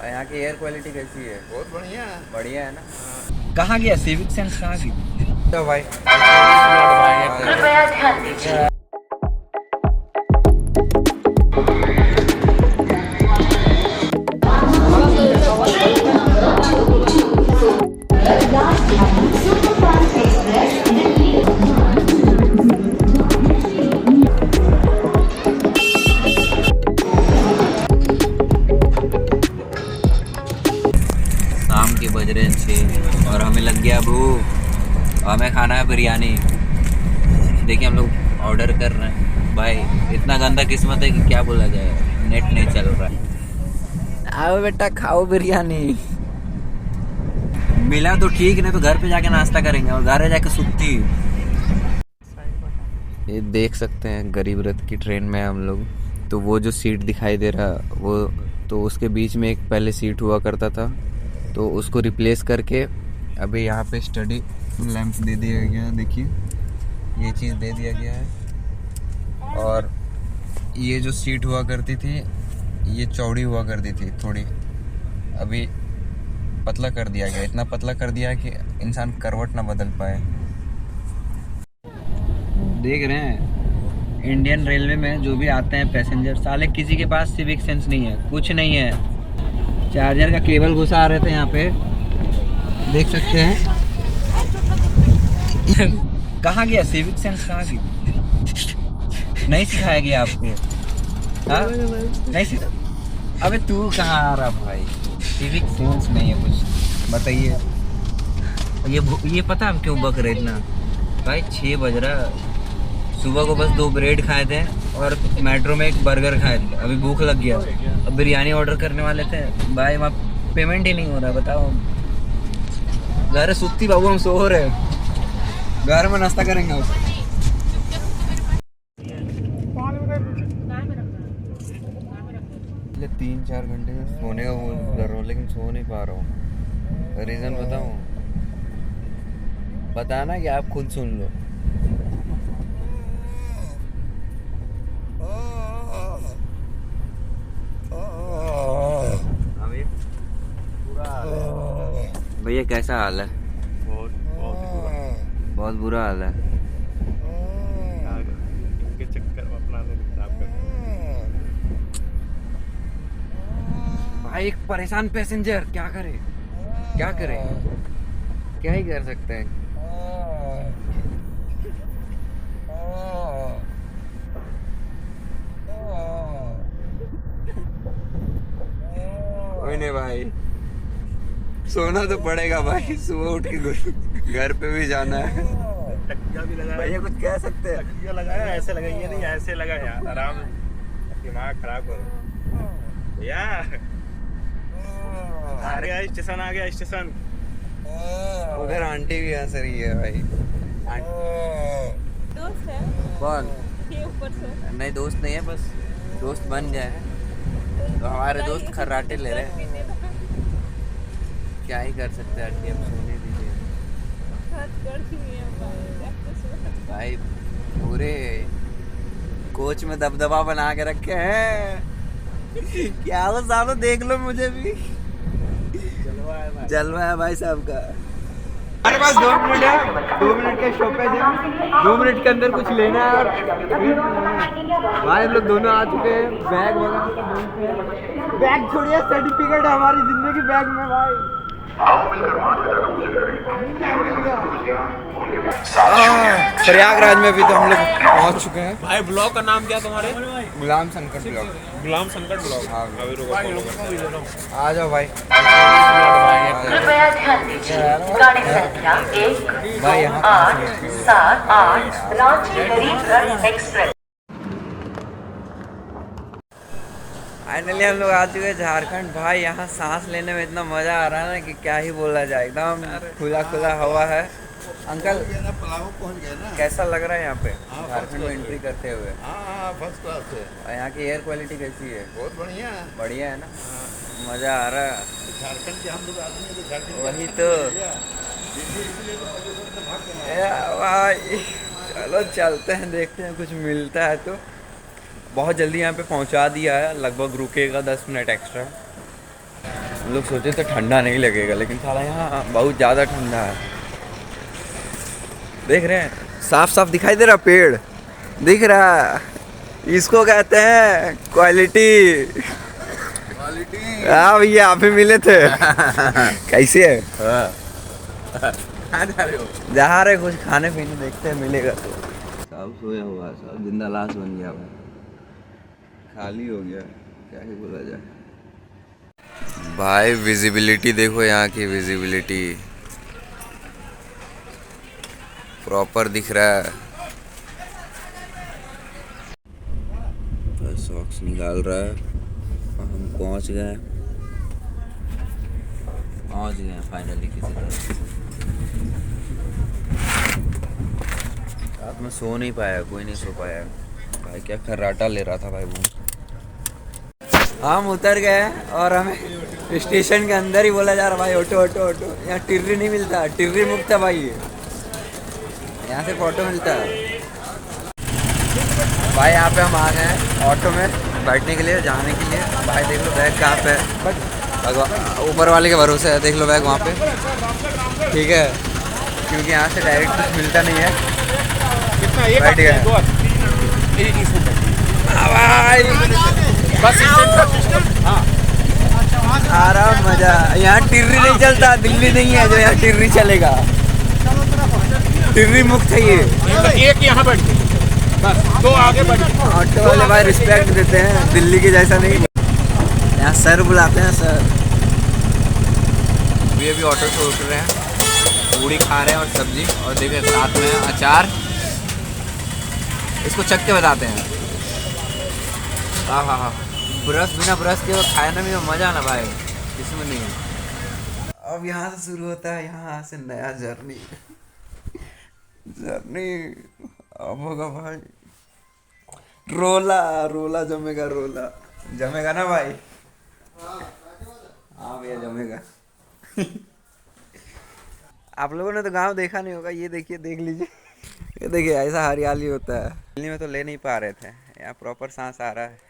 यहाँ की air quality कैसी है? बहुत बढ़िया। बढ़िया है ना। कहाँ गया सिविक सेंस, कहाँ गई? तो भाई कृपया ध्यान दीजिए। शाम के बज रहे 6 और हमें लग गया भूख। हमें खाना है बिरयानी। देखिए हम लोग ऑर्डर कर रहे हैं। भाई इतना गंदा किस्मत है कि क्या बोला जाए, नेट नहीं चल रहा है। आओ बेटा खाओ बिरयानी। मिला तो ठीक, नहीं तो घर पे जाके नाश्ता करेंगे और घर जाके सुत्ती। ये देख सकते हैं गरीब रथ की ट्रेन में हम लोग। तो वो जो सीट दिखाई दे रहा वो, तो उसके बीच में एक पहले सीट हुआ करता था, तो उसको रिप्लेस करके अभी यहाँ पे स्टडी लैंप दे दिया गया है। देखिए ये चीज़ दे दिया गया है। और ये जो सीट हुआ करती थी ये चौड़ी हुआ करती थी थोड़ी, अभी पतला कर दिया गया। इतना पतला कर दिया है कि इंसान करवट ना बदल पाए। देख रहे हैं इंडियन रेलवे में जो भी आते हैं पैसेंजर, साले किसी के पास सिविक सेंस नहीं है, कुछ नहीं है। चार्जर का केबल घुसा रहे थे यहाँ पे, देख सकते हैं। कहाँ गया सिविक सेंस, कहाँ गया? नहीं सिखाया गया आपको? हाँ नहीं सिखा। अबे तू कहाँ आ रहा भाई? सिविक सेंस नहीं है कुछ, बताइए। ये पता हम क्यों बक रहे इतना? भाई 6 बज रहा, सुबह को बस 2 ब्रेड खाए थे और मेट्रो में एक बर्गर खाए थे। अभी भूख लग गया, अब बिरयानी ऑर्डर करने वाले थे। भाई वहाँ पेमेंट ही नहीं हो रहा, बताओ। घर सुत्ती बाबू, हम सो रहे, घर में नाश्ता करेंगे हम। 3-4 घंटे से सोने का वो कर रहा हूँ, लेकिन सो नहीं पा रहा हूँ। रीज़न बताऊँ? बताना कि आप खुद सुन लो। भैया कैसा हाल है? बहुत बुरा हाल है। इनके चक्कर में अपना खराब कर। भाई एक परेशान पैसेंजर, क्या करे, क्या करे, क्या ही कर सकते हैं। कोई नहीं भाई, सोना तो पड़ेगा भाई। सुबह उठ के घर पे भी जाना है। तकिया भी लगाया भैया कुछ कह सकते हैं? तकिया लगाया, ऐसे लगाइए नहीं, ऐसे लगाया आराम। दिमाग खराब करो भैया। आ गया स्टेशन, आ गया स्टेशन। उधर आंटी भी हंस रही है भाई। दोस्त है कौन? ये ऊपर से नहीं दोस्त नहीं है, बस दोस्त बन गए हैं। तो हमारे दोस्त खर्राटे ले रहे हैं। क्या ही कर सकते हैं आंटी, हम सोने दीजिए। भाई पूरे कोच में दबदबा बना के रखे हैं। क्या हो सालो, देख लो मुझे भी। जलवा है भाई साहब का। हमारे पास 2 मिनट है, 2 मिनट का शॉपेज है। 2 मिनट के अंदर कुछ लेना है। और भाई हम लोग दोनों आ चुके हैं। बैग वगैरह, बैग छोड़िए, सर्टिफिकेट है हमारी जिंदगी बैग में भाई। प्रयागराज में भी तो हम लोग पहुंच चुके हैं। भाई ब्लॉग का नाम क्या तुम्हारे? गुलाम शंकर ब्लॉग। गुलाम संकट ब्लॉग। हाँ अभी रुको, आ जाओ भाई। कृपया ध्यान दीजिए। गाड़ी संख्या 1, भाई 2, यहाँ 8, 7, 8 रांची गरीब रथ एक्सप्रेस। फाइनली हम लोग आ चुके हैं झारखंड। भाई यहाँ सांस लेने में इतना मज़ा आ रहा है ना कि क्या ही बोला जाए। एकदम खुला खुला हवा है। अंकल पहुंच गए ना। कैसा लग रहा है यहाँ पे हाँ, झारखंड में एंट्री करते हुए? हाँ फर्स्ट क्लास है। और यहाँ की एयर क्वालिटी कैसी है? बहुत बढ़िया। बढ़िया है ना, मज़ा आ रहा है। झारखंड के हम लोग आदमी हैं तो झारखंड वही तो भाई, चलो चलते हैं, देखते हैं कुछ मिलता है तो। बहुत जल्दी यहाँ पे पहुँचा दिया है, लगभग रुकेगा 10 मिनट एक्स्ट्रा। हम लोग सोचे तो ठंडा नहीं लगेगा, लेकिन साला यहाँ बहुत ज़्यादा ठंडा है। देख रहे हैं, साफ साफ दिखाई दे रहा पेड़, दिख रहा। इसको कहते हैं क्वालिटी। हाँ भैया, आप ही मिले थे। कैसे है? जा रहे कुछ खाने पीने, देखते हैं मिलेगा तो। सब सोया हुआ, सब जिंदा लाश बन गया भाई, खाली हो गया, क्या ही बोला जाए भाई। विजिबिलिटी देखो, यहाँ की विजिबिलिटी प्रॉपर दिख रहा है। सॉक्स निकाल रहा है, हम पहुँच गए फाइनली किसी तरह। रात में सो नहीं पाया, कोई नहीं सो पाया भाई, क्या खर्राटा ले रहा था भाई वो। हम उतर गए और हमें स्टेशन के अंदर ही बोला जा रहा भाई ऑटो ऑटो ऑटो। यहाँ टिर्री नहीं मिलता, टिर्री मुक्त है भाई, यहाँ से ऑटो मिलता है भाई। यहाँ पे हम आ गए हैं ऑटो में बैठने के लिए, जाने के लिए। भाई देख लो बैग कहाँ पे है, ऊपर वाले के भरोसे है। देख लो बैग वहाँ पे, ठीक है, क्योंकि यहाँ से डायरेक्ट कुछ मिलता नहीं है। बैठ गए आराम मजा। यहाँ टिर्री नहीं चलता, दिल्ली नहीं है जो यहाँ टिर्री चलेगा। टिर्री मुक्त है ये। एक यहाँ बैठ बस, दो आगे बढ़। ऑटो वाले भाई रिस्पेक्ट देते हैं, दिल्ली के जैसा नहीं। यहाँ सर बुलाते हैं सर। ये भी ऑटो से उतर रहे हैं, पूड़ी खा रहे हैं और सब्जी, और देखिए साथ में अचार। इसको चख के बताते हैं। हाँ हाँ हाँ, ब्रश बिना ब्रश के खाने में मजा ना भाई, इसमें नहीं। अब यहाँ से शुरू होता है, यहाँ से नया जर्नी। अब होगा भाई रोला, रोला जमेगा, रोला जमेगा ना भाई। हाँ भैया जमेगा। आप लोगों ने तो गांव देखा नहीं होगा, ये देखिए, देख लीजिए, ये देखिए ऐसा हरियाली होता है। दिल्ली में तो ले नहीं पा रहे थे, यहाँ प्रॉपर सांस आ रहा है।